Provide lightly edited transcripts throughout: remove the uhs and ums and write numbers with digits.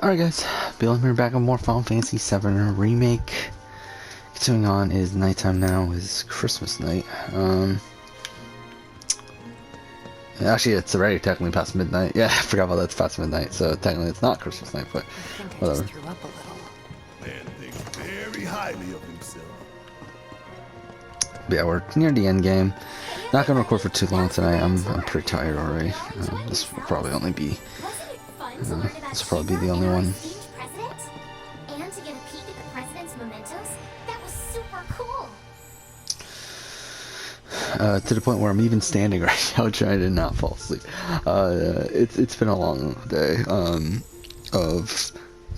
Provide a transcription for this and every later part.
Alright guys, Bill here back with more Final Fantasy VII Remake. Continuing on is nighttime now, is Christmas night. Actually it's already technically past midnight. Yeah, I forgot about that, it's past midnight, so technically it's not Christmas night, but whatever. Threw up a little. Man thinks very highly of himself. But yeah, we're near the end game. Not gonna record for too long tonight, I'm pretty tired already. This will probably only be this will probably be the only one. And to get a peek at the president's mementos, that was super cool. To the point where I'm even standing right now trying to not fall asleep. It's been a long day of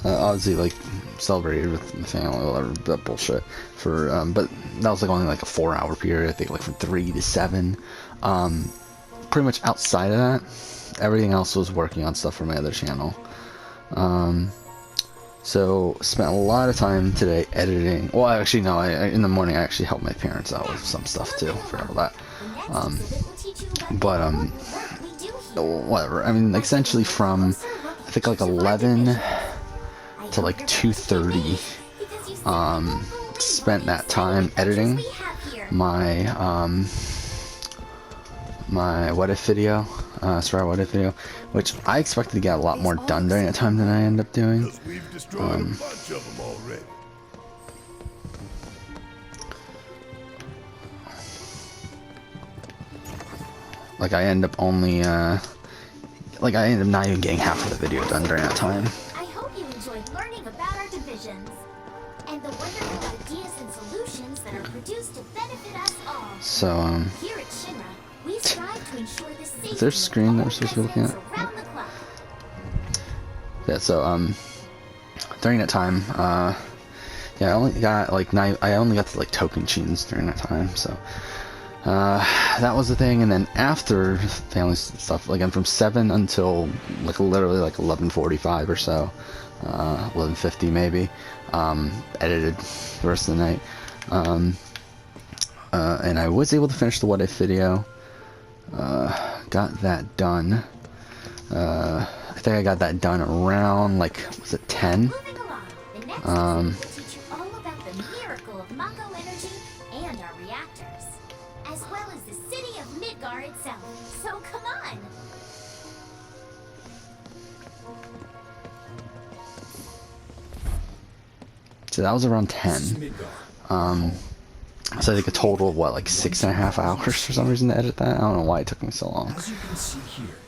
obviously like celebrated with my family, whatever that bullshit. For but that was like only like a 4-hour period. I think like from 3 to 7. Pretty much outside of that, everything else was working on stuff for my other channel. So spent a lot of time today editing. Well, actually no, in the morning I actually helped my parents out with some stuff too. Forgot about that. Whatever. I mean, essentially from I think like 11 to like 2:30. Spent that time editing my my what if video. Sorry, what if video, which I expected to get a lot more done during that time than I ended up doing. We've destroyed a bunch of them already. Like I end up only, like I ended up not even getting half of the video done during that time. I hope you enjoyed learning about our divisions and the wonderful ideas and solutions that are produced to benefit us all. So, Here at Shinra, we strive to ensure the safety is there a screen that we're supposed to be looking at? around the clock. Yeah, so, during that time, yeah, I only got like I only got to like token tunes during that time, so, that was the thing. And then after family stuff, like I'm from 7 until like literally like 11:45 or so, 11:50 maybe, edited the rest of the night, and I was able to finish the what if video. Got that done. I think I got that done around like, was it 10? Moving along, the next episode will teach you all about the miracle of Mako energy and our reactors, as well as the city of Midgar itself. So come on! So that was around 10. So I think a total of what, like 6.5 hours for some reason to edit that. I don't know why it took me so long.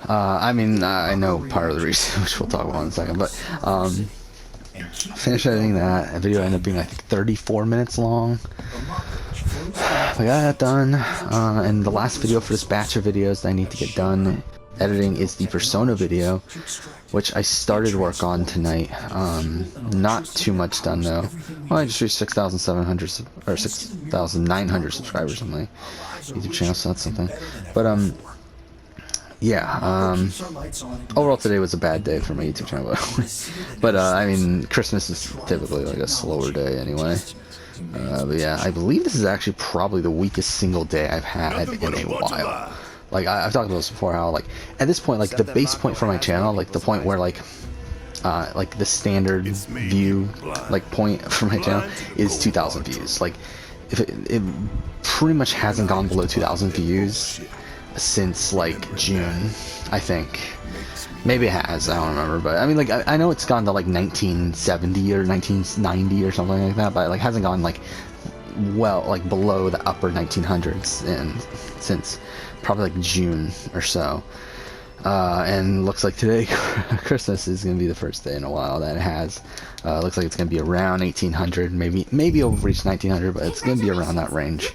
I mean, I know part of the reason, which we'll talk about in a second, but finished editing that. The video ended up being, I think, 34 minutes long. I got that done, and the last video for this batch of videos that I need to get done editing is the Persona video, which I started work on tonight. Not too much done though. Well, I just reached 6,700 or 6,900 subscribers on my YouTube channel, so that's something. But yeah. Overall, today was a bad day for my YouTube channel, but I mean, Christmas is typically like a slower day anyway. But yeah, I believe this is actually probably the weakest single day I've had in a while. Like I've talked about this before, how like at this point, like the base point for my channel, like the point where like the standard view like point for my channel is 2,000 views. Like if it pretty much hasn't gone below 2,000 views since like June, I think. Maybe it has, I don't remember, but I mean, like I know it's gone to like 1970 or 1990 or something like that, but it like hasn't gone like well like below the upper 1900s and since probably like June or so. And looks like today Christmas is gonna be the first day in a while that it has. Looks like it's gonna be around 1800, maybe it'll reach 1900, but it's gonna be around that range.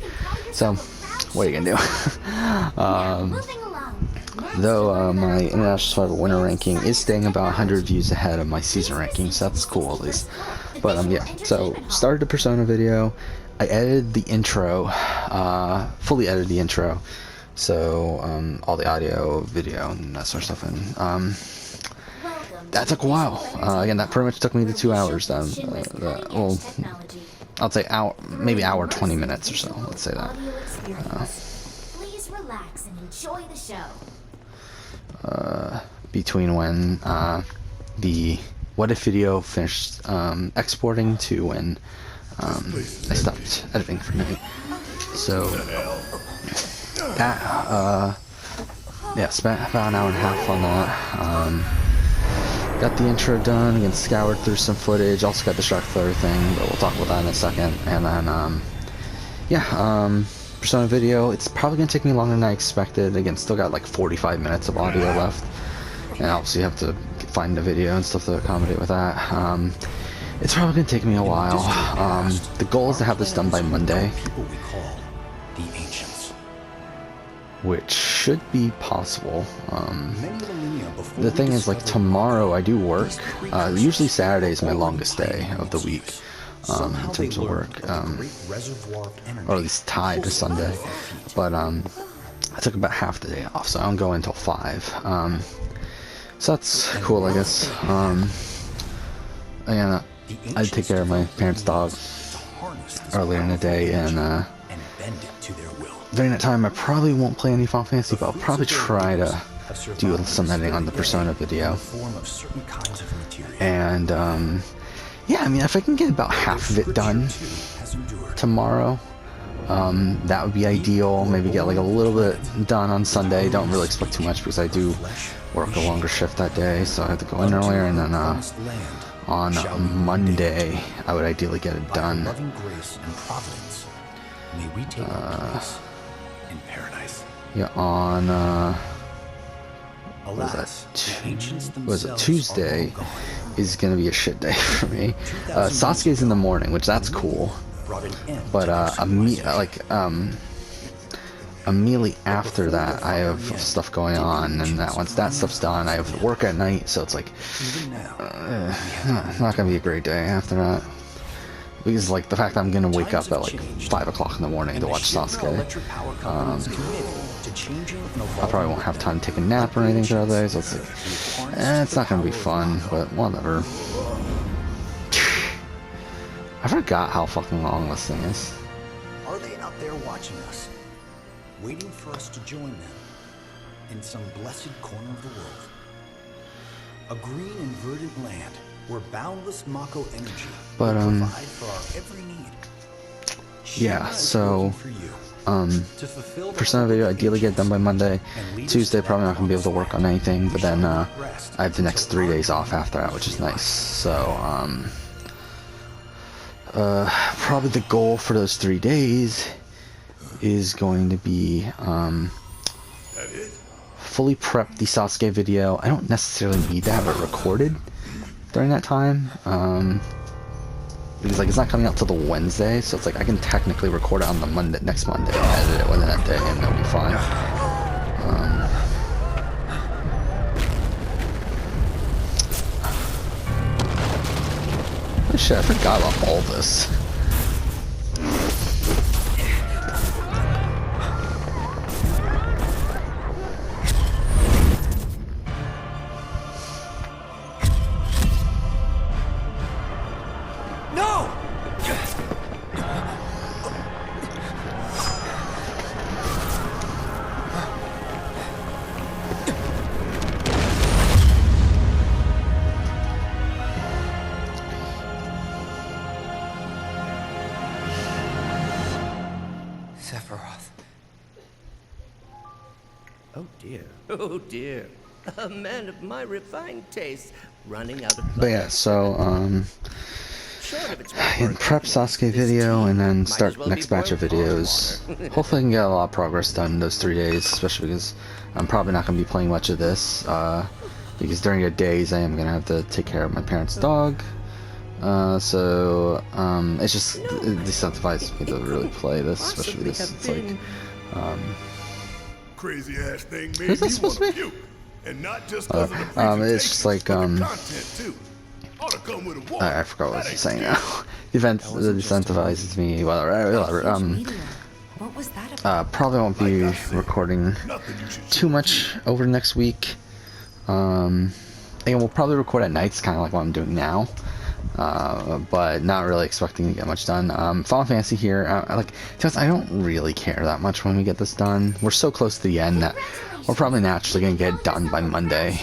So what are you gonna do? Though my International Survival Winter ranking is staying about 100 views ahead of my season ranking, so that's cool at least. But yeah, so started the Persona video. I edited the intro, fully edited the intro, so all the audio, video, and that sort of stuff. And that took a while. Again, that pretty much took me the 2 hours. Well, I'll say maybe hour 20 minutes or so. Let's say that. Please relax and enjoy the show. Between when the what if video finished exporting to when I stopped editing for night. So that yeah, spent about an hour and a half on that. Got the intro done, again scoured through some footage, also got the shark flare thing, but we'll talk about that in a second. And then yeah, Persona video, it's probably gonna take me longer than I expected. Again, still got like 45 minutes of audio left, and obviously have to find the video and stuff to accommodate with that. It's probably gonna take me a while. The goal is to have this done by Monday, which should be possible. The thing is, like, tomorrow I do work. Usually Saturday is my longest day of the week in terms of work, or at least tied to Sunday. But I took about half the day off, so I don't go until 5. So that's cool, I guess. And I take care of my parents' dog earlier in the day, and during that time I probably won't play any Final Fantasy, but I'll probably try to do some editing on the Persona video. And yeah, I mean, if I can get about half of it done tomorrow, that would be ideal. Maybe get like a little bit done on Sunday. Don't really expect too much because I do work a longer shift that day, so I have to go in earlier. And then on Monday I would ideally get it done. Yeah, on was it Tuesday is gonna be a shit day for me. Sasuke's in the morning, which that's cool, but immediately after that I have stuff going on, and that once that stuff's done I have work at night, so it's like not gonna be a great day after that. Because like the fact that I'm gonna wake up at like 5 o'clock in the morning to watch Sasuke, I probably won't have time to take a nap or anything throughout the day, so it's like, it's not gonna be fun, but whatever. I forgot how fucking long this thing is. Are they out there watching us, waiting for us to join them in some blessed corner of the world? A green and verdant land where boundless Mako energy will provide for our every need. Yeah, so Persona video, ideally get it done by Monday. Tuesday probably not gonna be able to work on anything, but then I have the next 3 days off after that, which is nice. So probably the goal for those 3 days is going to be fully prep the Sasuke video. I don't necessarily need to have it recorded during that time, because like it's not coming out till the Wednesday, so it's like I can technically record it on the next Monday, and edit it within that day, and it'll be fine. Oh shit, I forgot about all this. Oh dear, a man of my refined taste running out of. But yeah, so prep Sasuke video and then start next batch of videos. Hopefully I can get a lot of progress done in those 3 days, especially because I'm probably not going to be playing much of this, because during the days I am going to have to take care of my parents' dog. So it's just, it decentivizes me to really play this, especially this. It's like, crazy ass thing made who's that me supposed want to be? puke. And not just 'cause of the It's just like, presentation, but the content too. Ought to come with a warrant. I forgot what I was That saying ain't now. The event decentivizes me, whatever. What was that about? Probably won't be recording nothing you should too much over the next week. And we'll probably record at nights, kind of like what I'm doing now. But not really expecting to get much done. Final Fantasy here, I don't really care that much when we get this done. We're so close to the end that we're probably naturally going to get it done by Monday.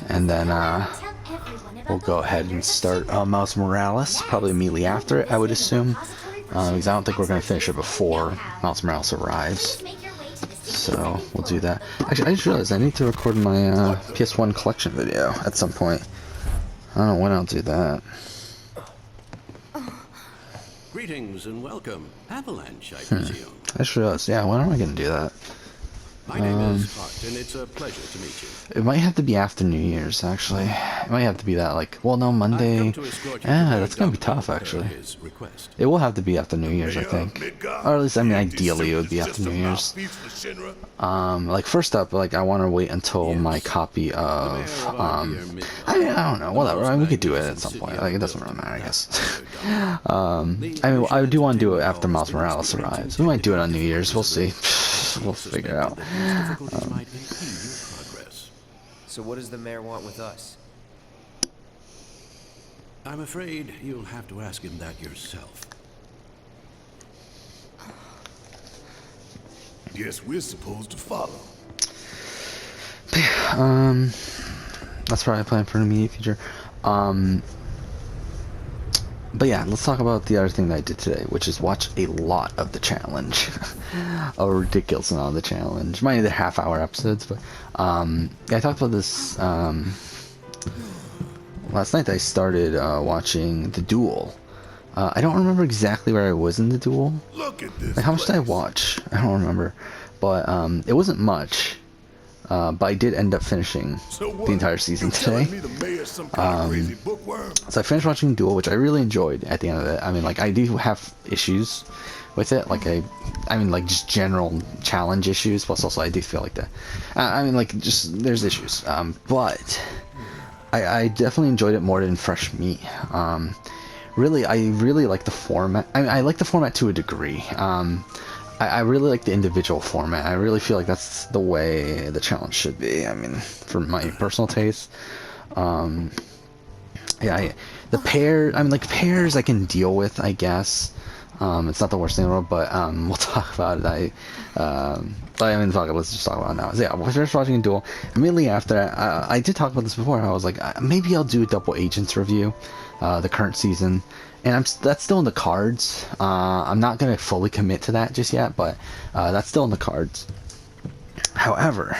and then Tell everyone about we'll go the ahead and wonders of start Shinra. Miles Morales probably immediately after, I would assume, because I don't think we're going to finish it before Miles Morales arrives. Please make your way to the So we'll do that. Actually, I just realized I need to record my PS1 collection video at some point. I don't know when I'll do that. Greetings and welcome, Avalanche, I presume. I just realized, yeah, when am I going to do that? My name is Hart, and it's a pleasure to meet you. It might have to be after New Year's, actually. It might have to be that, like, well, no, Monday. I've come to escort you to Yeah, where that's going to be Dr. tough, actually. His request. It will have to be after New Year's, I think. Or at least, I mean, ideally, it would be after New Year's. Like, first up, like, I want to wait until my copy of, I don't know, whatever. I mean, we could do it at some point. Like, it doesn't really matter, I guess. I mean, I do want to do it after Miles Morales arrives. We might do it on New Year's. We'll see. We'll figure it out. So what does the mayor want with us? I'm afraid you'll have to ask him that yourself. Guess we're supposed to follow. That's probably a plan for the immediate future. But yeah, let's talk about the other thing that I did today, which is watch a lot of the challenge. A ridiculous amount of the challenge. Mine are half-hour episodes, but yeah, I talked about this last night. I started watching The Duel. I don't remember exactly where I was in The Duel. Look at this. Like, how much did I watch? I don't remember, but it wasn't much. But I did end up finishing the entire season today. So I finished watching Duel, which I really enjoyed at the end of it. I mean, like, I do have issues with it. Like, I mean, like, just general challenge issues. Plus, also, I do feel like that. I mean, like, just, there's issues. But I definitely enjoyed it more than Fresh Meat. Really, I really like the format. I mean, I like the format to a degree. I really like the individual format. I really feel like that's the way the challenge should be. I mean, for my personal taste. Yeah, the pair. I mean, like, pairs I can deal with, I guess. It's not the worst thing in the world, but we'll talk about it. Let's just talk about it now. So yeah, I finished watching Duel. Immediately after that, I did talk about this before. I was like, maybe I'll do a Double Agents review, the current season. And that's still in the cards. I'm not going to fully commit to that just yet, but that's still in the cards. However,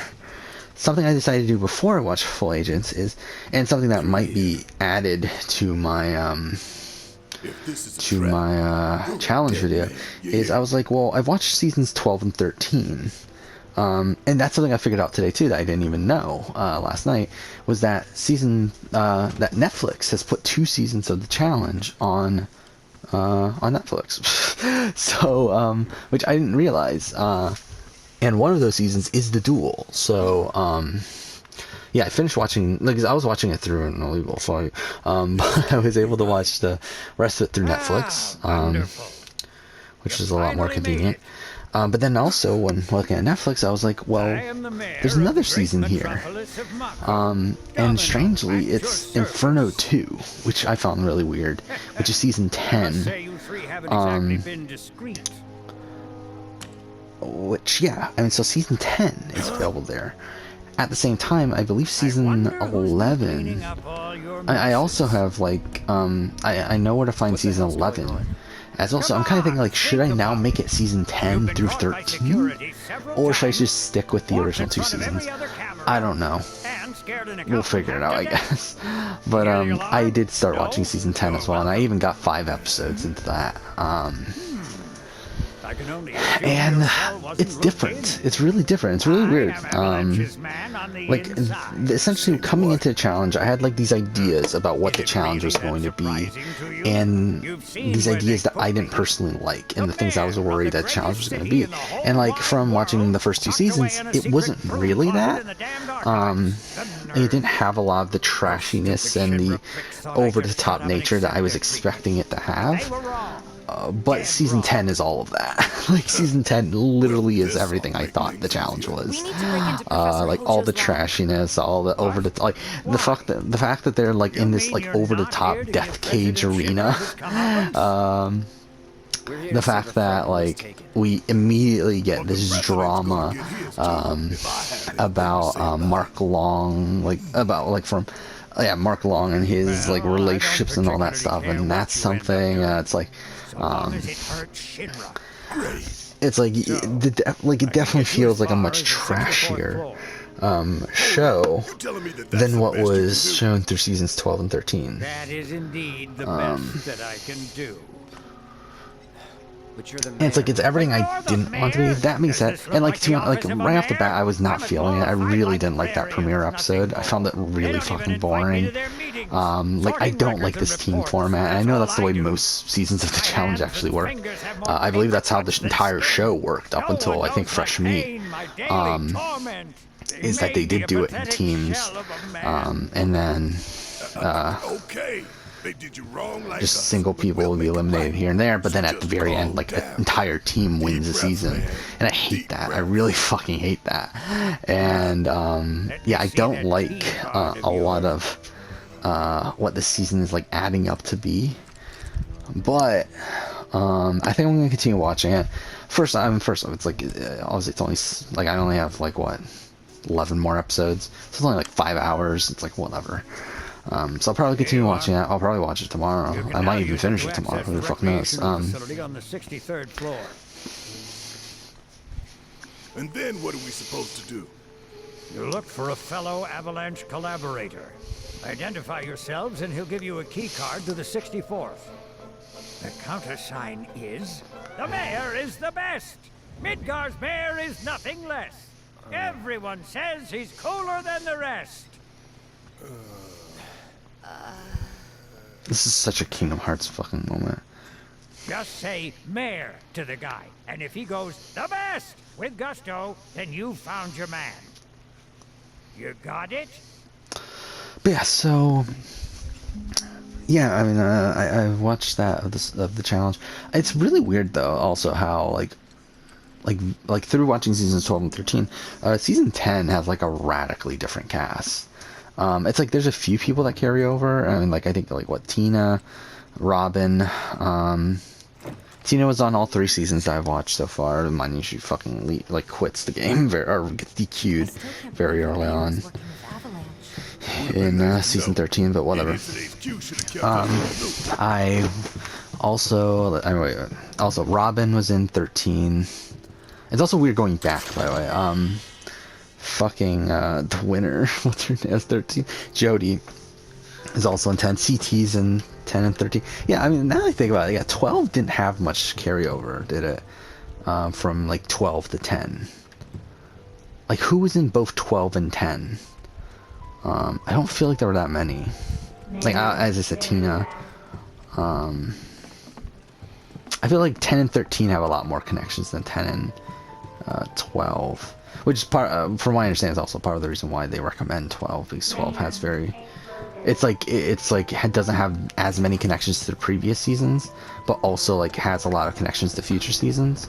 something I decided to do before I watch Full Agents is, and something that might be added to my challenge video, is I was like, well, I've watched seasons 12 and 13. And that's something I figured out today too that I didn't even know last night, was that that Netflix has put 2 seasons of the challenge on Netflix. So which I didn't realize, and one of those seasons is The Duel. So yeah, I finished watching, like, I was watching it through an illegal, so but I was able to watch the rest of it through Netflix, which is a lot more convenient. But then also, when looking at Netflix, I was like, well, there's another season here. And strangely, it's Inferno 2, which I found really weird, which is season 10. Which, yeah, I mean, so season 10 is available there. At the same time, I believe season 11. I also have, like, I know where to find season 11. As well, so I'm kind of thinking, like, should I now make it season 10 through 13? Or should I just stick with the original 2 seasons? I don't know. We'll figure it out, I guess. But I did start watching season 10 as well, and I even got 5 episodes into that. And it's different. It's really different. It's really weird. Like, essentially, coming into the challenge, I had, like, these ideas about what the challenge was going to be, and these ideas that I didn't personally like, and the things I was worried that the challenge was going to be. And, like, from watching the first 2 seasons, it wasn't really that. It didn't have a lot of the trashiness and the over-the-top nature that I was expecting it to have. But season 10 is all of that. Like, season 10 literally is everything I thought the challenge was. Like, all the trashiness, all the like, the fact that they're, like, in this, like, over the top death cage arena. the fact that like we immediately get this drama about Mark Long, like about like from Mark Long and his like relationships and all that stuff, and that's something it's like it's like it definitely feels like a much trashier show than what was shown through seasons 12 and 13. That is indeed the best that I can do. But you're the And it's like it's everything I didn't want to be. That being said, and like right off the bat, I was not feeling it. I really didn't like that premiere episode. I found it really fucking boring. Like I don't like this team format. And I know that's the way most seasons of the challenge actually work. I believe that's how the entire show worked up until I think Fresh Meat. Is that they did do it in teams, and then They did you wrong like just single people will be eliminated here and there, but then at the very end, like an entire team wins the season, and I hate that. I really fucking hate that. And yeah, I don't like a lot of what the season is like adding up to be, but I think I'm gonna continue watching it. First off, it's like obviously it's only like I only have like what 11 more episodes, so it's only like 5 hours. It's like whatever. So I'll probably continue watching it. I'll probably watch it tomorrow. I might even finish it tomorrow. Who the fuck knows? On the 63rd floor. And then what are we supposed to do? You look for a fellow Avalanche collaborator. Identify yourselves and he'll give you a key card to the 64th. The countersign is... The mayor is the best! Midgar's mayor is nothing less. Everyone says he's cooler than the rest. This is such a Kingdom Hearts fucking moment. Just say mayor to the guy, and if he goes the best with gusto, then you've found your man. You got it? But yeah, so yeah, I mean, I watched that of the challenge. It's really weird though, also how like through watching seasons 12 and 13, season 10 has like a radically different cast. It's like there's a few people that carry over. I mean, like I think like what Tina, Robin, Tina was on all 3 seasons that I've watched so far. Mind you, she fucking quits the game or gets DQ'd very early on in season 13, but whatever. I also Robin was in 13. It's also weird going back, by the way. Fucking the winner, what's her name? 13. Jody is also in 10. CT's in 10 and 13. Yeah, I mean, now I think about it, yeah, 12 didn't have much carryover, did it? From like 12 to 10. Like, who was in both 12 and 10? I don't feel like there were that many. Like, as I said, Tina. I feel like 10 and 13 have a lot more connections than 10 and 12. Which is part, from my understanding, is also part of the reason why they recommend 12, because 12 has it doesn't have as many connections to the previous seasons, but also like has a lot of connections to future seasons.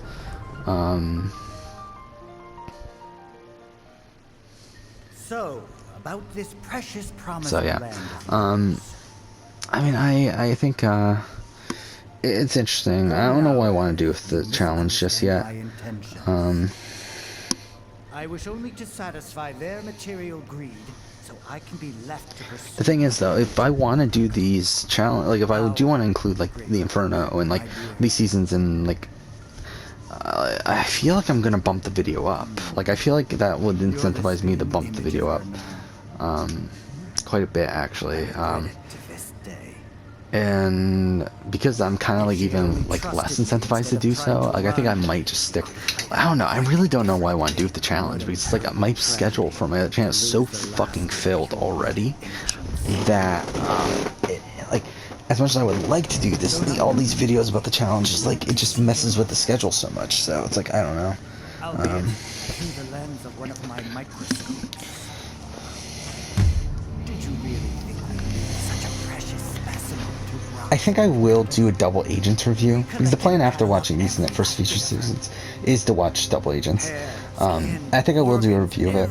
So, about this precious promise So yeah, land. I mean, I think it's interesting. I don't know what I want to do with the challenge just yet. I wish only to satisfy their material greed, so I can be left to pursue. The thing is, though, if I want to do these challenge, like if I do want to include like the Inferno and like these seasons, and like I feel like I'm gonna bump the video up. Like I feel like that would incentivize me to bump the video up quite a bit, actually. And because I'm kind of like even like less incentivized to do so, like I think I might just stick. I don't know. I really don't know what I want to do with the challenge, because it's like my schedule for my other channel is so fucking filled already that like as much as I would like to do this, all these videos about the challenge is like it just messes with the schedule so much. So it's like I don't know. Through the lens of one of my microscopes. Did you really think I'd be such a precious specimen to rob? I think I will do a Double Agents review, because the plan after watching these in the first feature seasons is to watch Double Agents. I think I will do a review of it.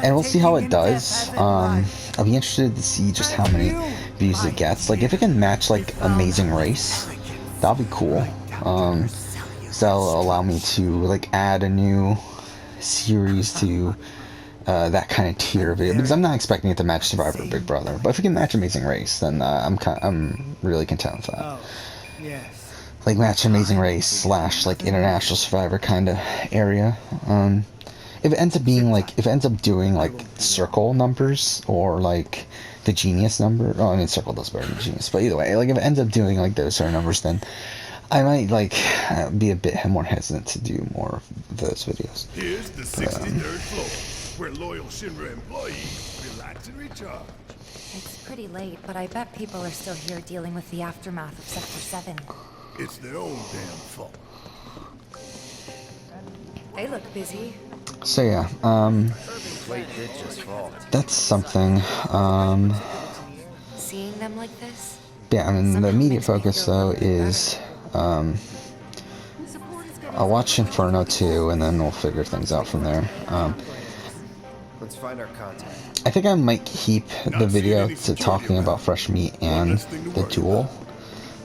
And we'll see how it does. I'll be interested to see just how many views it gets. Like, if it can match, like, Amazing Race, that'll be cool. So that'll allow me to, like, add a new series to that kind of tier of video, because I'm not expecting it to match Survivor or Big Brother. But if it can match Amazing Race, then I'm really content with that. Like, match Amazing Race / like International Survivor kind of area. If it ends up being like, if it ends up doing like circle numbers or like the Genius number, oh, I mean Circle does better than Genius, but either way, like if it ends up doing like those sort of numbers, then I might like be a bit more hesitant to do more of those videos. Here's the 63rd floor, where loyal Shinra employees relax and recharge. It's pretty late, but I bet people are still here dealing with the aftermath of Sector 7. It's their own damn fault. They look busy. So yeah, Wait, did just fall. that's something. Seeing them like this? Yeah, I mean the immediate focus though is I'll watch Inferno 2 and then we'll figure things out from there. Let's find our contact. I think I might keep the video to talking about Fresh Meat and the duel,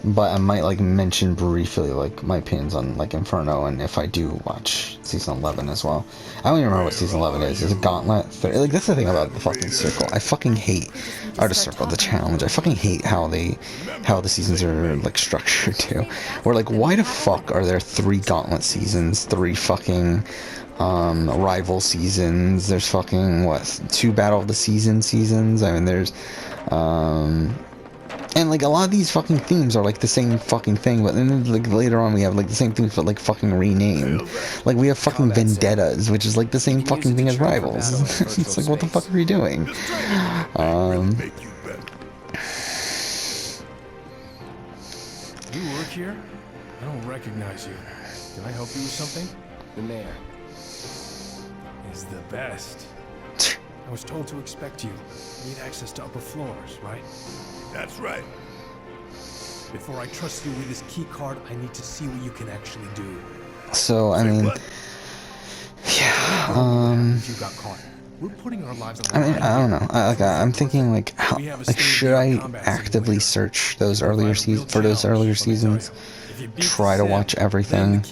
but I might like mention briefly like my opinions on like Inferno and if I do watch season 11 as well. I don't even remember what season 11 is. Is it Gauntlet? Like that's the thing about the fucking circle. I fucking hate, or the circle, the challenge. I fucking hate how the seasons are like structured too. We're like, why the fuck are there 3 Gauntlet seasons, 3 fucking rival seasons? There's fucking what, 2 Battle of the seasons? I mean there's and like a lot of these fucking themes are like the same fucking thing, but then like later on we have like the same things but like fucking renamed. Like we have fucking Vendettas, which is like the same fucking thing as Rivals. It's like, what the fuck are we doing? You work here? I don't recognize you. Can I help you with something? The mayor is the best. I was told to expect you. Need access to upper floors, right? That's right. Before I trust you with this key card, I need to see what you can actually do. So I mean, yeah. If you got caught, we're putting our lives on the I mean, line. I don't know. I'm thinking like, how, like, should I actively search those earlier seasons for those earlier seasons? Try to watch everything.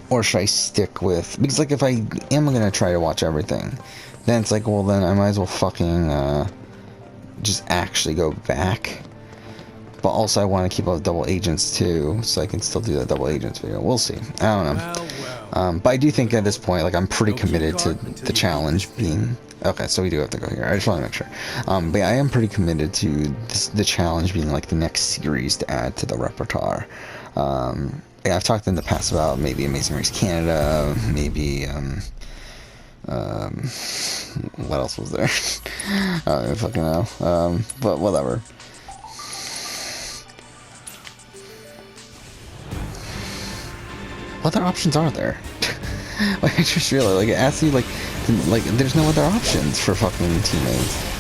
Or should I stick with, because like if I am gonna try to watch everything, then it's like, well then I might as well fucking just actually go back. But also I want to keep up Double Agents too, so I can still do that Double Agents video. We'll see. I don't know. But I do think at this point, like I'm pretty committed to the challenge being, okay, so we do have to go here. I just want to make sure. But yeah, I am pretty committed to the challenge being like the next series to add to the repertoire. Yeah, I've talked in the past about maybe Amazing Race Canada, maybe, what else was there? I don't even fucking know. But whatever. What other options are there? Like, I just realized, like, it asks you, like, there's no other options for fucking teammates.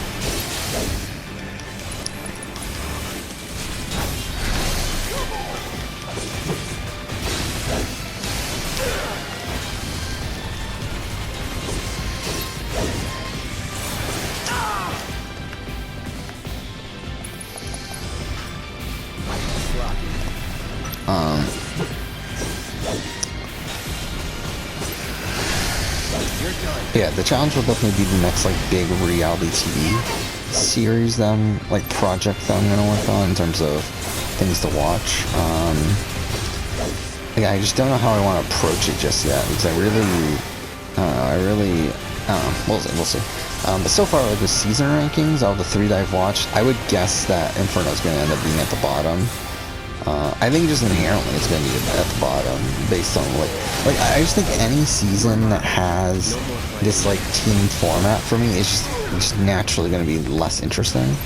Yeah, the challenge will definitely be the next like big reality TV series that I'm like project that I'm gonna work on in terms of things to watch. Yeah, I just don't know how I want to approach it just yet because I really we'll see. But so far, like the season rankings, all the 3 that I've watched, I would guess that Inferno's gonna end up being at the bottom. I think just inherently it's going to be at the bottom based on like I just think any season that has this like team format for me is just naturally going to be less interesting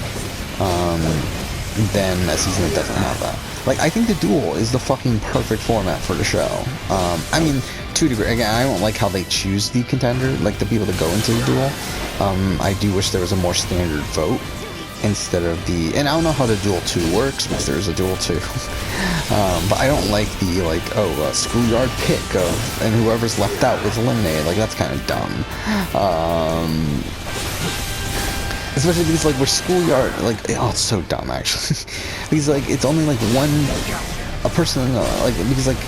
than a season that doesn't have that. Like I think the duel is the fucking perfect format for the show. I mean, to a degree. Again, I don't like how they choose the contender, like the people that go into the duel. I do wish there was a more standard vote instead of the, and I don't know how the Duel 2 works, because there's a Duel 2, but I don't like the, like, schoolyard pick of, and whoever's left out is eliminated. Like, that's kind of dumb. Especially because like we're schoolyard, like oh, it's so dumb actually. Because like it's only like a person, like because like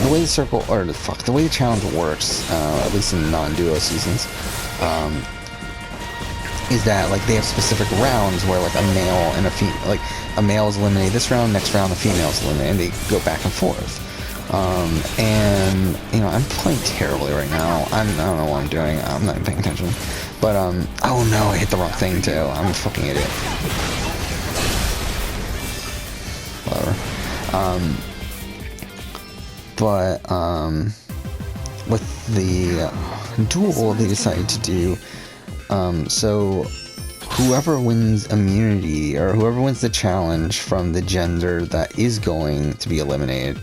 the way the circle or the way the challenge works, at least in non-duo seasons, is that like they have specific rounds where like a male and like a male is eliminated this round, next round a female is eliminated, and they go back and forth. And you know, I'm playing terribly right now. I don't know what I'm doing. I'm not even paying attention. But oh no, I hit the wrong thing too. I'm a fucking idiot. Whatever. With the duel, they decided to do so. Whoever wins immunity or whoever wins the challenge from the gender that is going to be eliminated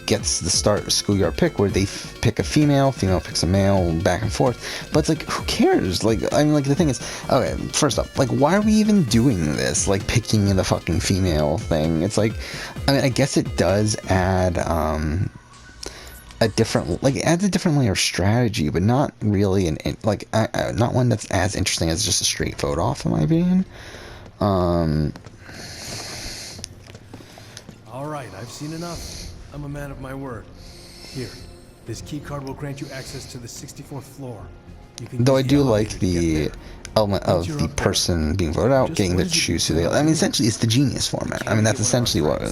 gets the start schoolyard pick, where they pick a female picks a male, back and forth. But it's like, who cares? Like, I mean, like, the thing is, okay, first up, like, why are we even doing this? Like, picking the fucking female thing. It's like, I mean, I guess it does add a different, like, it adds a different layer of strategy, but not really not one that's as interesting as just a straight vote off, in my opinion. All right, I've seen enough. I'm a man of my word. Here, this key card will grant you access to the 64th floor. You can Though I do like the element of the person being voted out getting to choose who they. I mean, essentially, it's the genius format. I mean, that's essentially what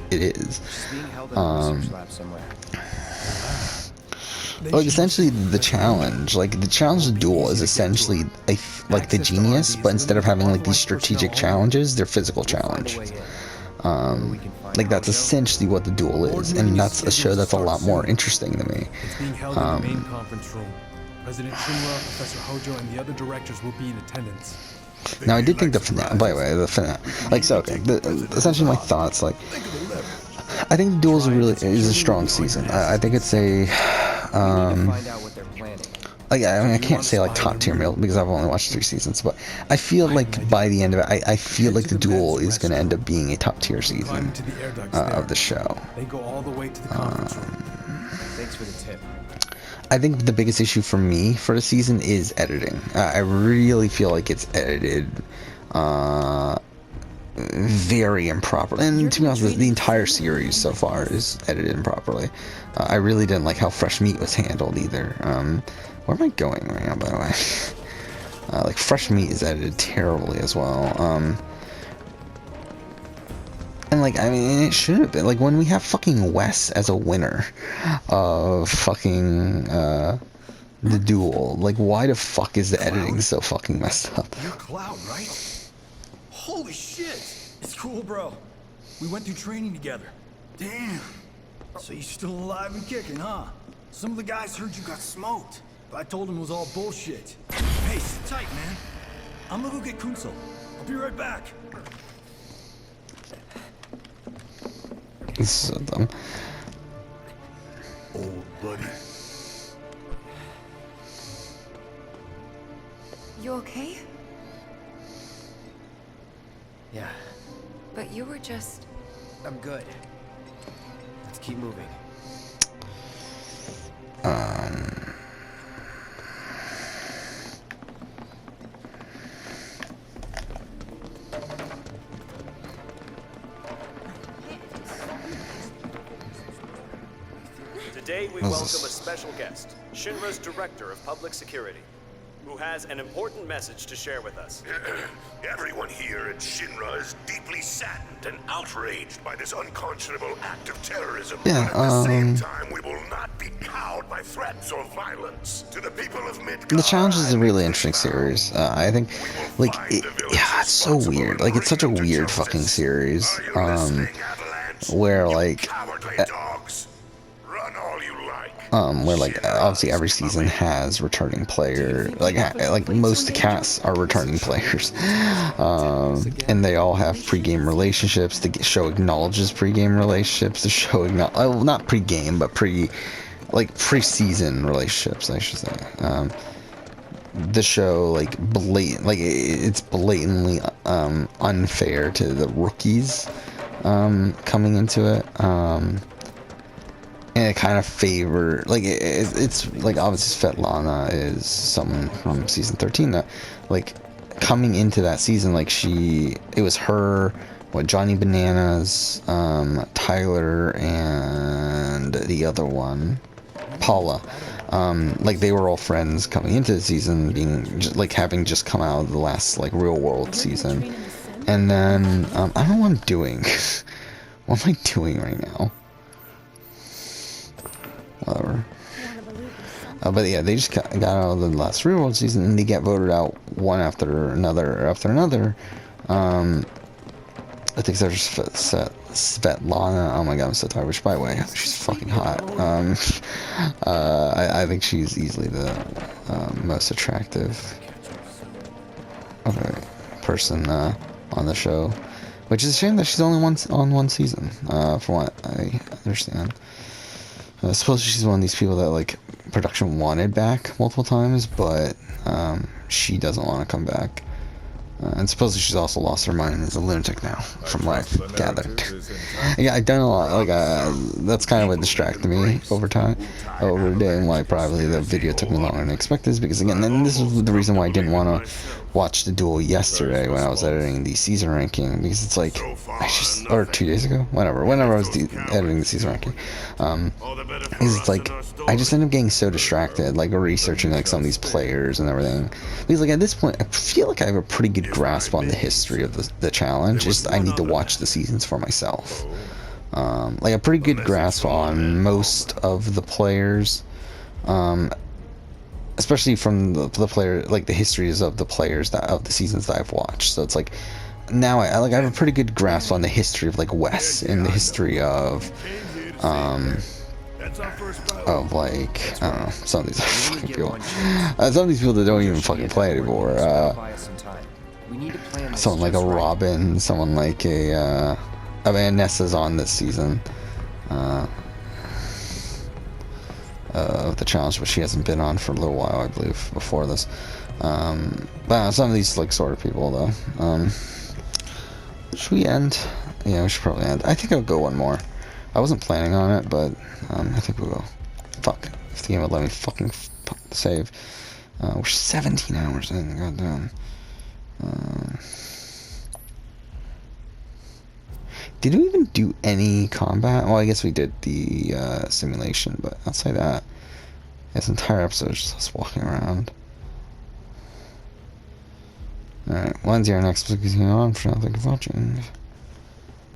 it is. Like, essentially, the challenge, like the challenge of duel, is essentially like the genius, but instead of having like these strategic challenges, they're physical challenges. Like, that's essentially what the duel is, and that's a show that's a lot more interesting to me. It's being held in the main conference room. President Shinra, Professor Hojo, and the other directors will be in attendance. Now, I did think by the way, the finale, like, so okay, essentially my thoughts, like, I think the duel is a strong season. I think it's a, like, I mean, I can't say like top tier meal because I've only watched 3 seasons, but I feel like by the end of it, I feel like the duel is going to end up being a top tier season of the show. They go all the way to the conference room. Thanks for the tip. I think the biggest issue for me for the season is editing. I really feel like it's edited very improperly, and to be honest, the entire series so far is edited improperly. I really didn't like how Fresh Meat was handled either. Where am I going right now, by the way? Like, Fresh Meat is edited terribly as well. And, like, I mean, it should have been. Like, when we have fucking Wes as a winner of fucking, the duel, like, why the fuck is the editing so fucking messed up? You're Cloud, right? Holy shit! It's cool, bro. We went through training together. Damn. So you're still alive and kicking, huh? Some of the guys heard you got smoked, but I told them it was all bullshit. Hey, sit tight, man. I'm gonna go get Kunzel. I'll be right back. This is so dumb. Old buddy. You okay? Yeah, But you were just... I'm good. Let's keep moving. Today we welcome a special guest, Shinra's Director of Public Security, who has an important message to share with us. Everyone here at Shinra is deeply saddened and outraged by this unconscionable act of terrorism. Yeah, but at the same time, we will not be cowed by threats or violence. To the people of Midgard, The Challenge is a really interesting series. I think, like, yeah, it's so weird. Like, it's such a weird fucking series. Where, like, where, like, obviously every season has returning player, like most casts are returning players, and they all have pre-game relationships. The show acknowledges pre-game relationships. The show not pre-game, but pre-season relationships, I should say. The show, like, it's blatantly unfair to the rookies coming into it. And it kind of it's like, obviously Svetlana is someone from season 13 that, like, coming into that season, like it was her, what, Johnny Bananas, Tyler, and the other one, Paula. Like they were all friends coming into the season, being like having just come out of the last like real world season, and then I don't know what I'm doing. What am I doing right now? Whatever. But yeah, they just got out of the last real world season, and they get voted out one after another after another. I think there's Svetlana. Oh my god, I'm so tired. Which, by the way, she's fucking hot. I think she's easily the most attractive person on the show. Which is a shame that she's only on one season, from what I understand. I suppose she's one of these people that, like, production wanted back multiple times, but she doesn't want to come back. And supposedly she's also lost her mind and is a lunatic now, from what I've gathered. Yeah, I done a lot. Like, that's kind of what distracted me over the day, and why probably the video took me longer than expected. Is because, again, and this is the reason why I didn't want to watch the duel yesterday when I was editing the season ranking, because it's like, or 2 days ago, whenever I was editing the season ranking, because it's like, I just ended up getting so distracted, like researching like some of these players and everything, because like at this point, I feel like I have a pretty good grasp on the history of the challenge, just I need to watch the seasons for myself. Like a pretty good grasp on most of the players, especially from the player, like the histories of the players of the seasons that I've watched. So it's like now I have a pretty good grasp on the history of like Wes and the history of like, I don't know, some of these fucking people. Some of these people that don't even fucking play anymore. Someone like a Robin, someone like a Nessa's on this season. Of the challenge, but she hasn't been on for a little while, I believe, before this. But some of these like sort of people though. Should we end? Yeah, we should probably end. I think I'll go one more. I wasn't planning on it, but I think we'll go. Fuck. If the game would let me fucking save. We're 17 hours in. Goddamn. Did we even do any combat? Well, I guess we did the simulation, but outside that, this entire episode is just us walking around. Alright, when's your next episode? On for now. Thank you for watching.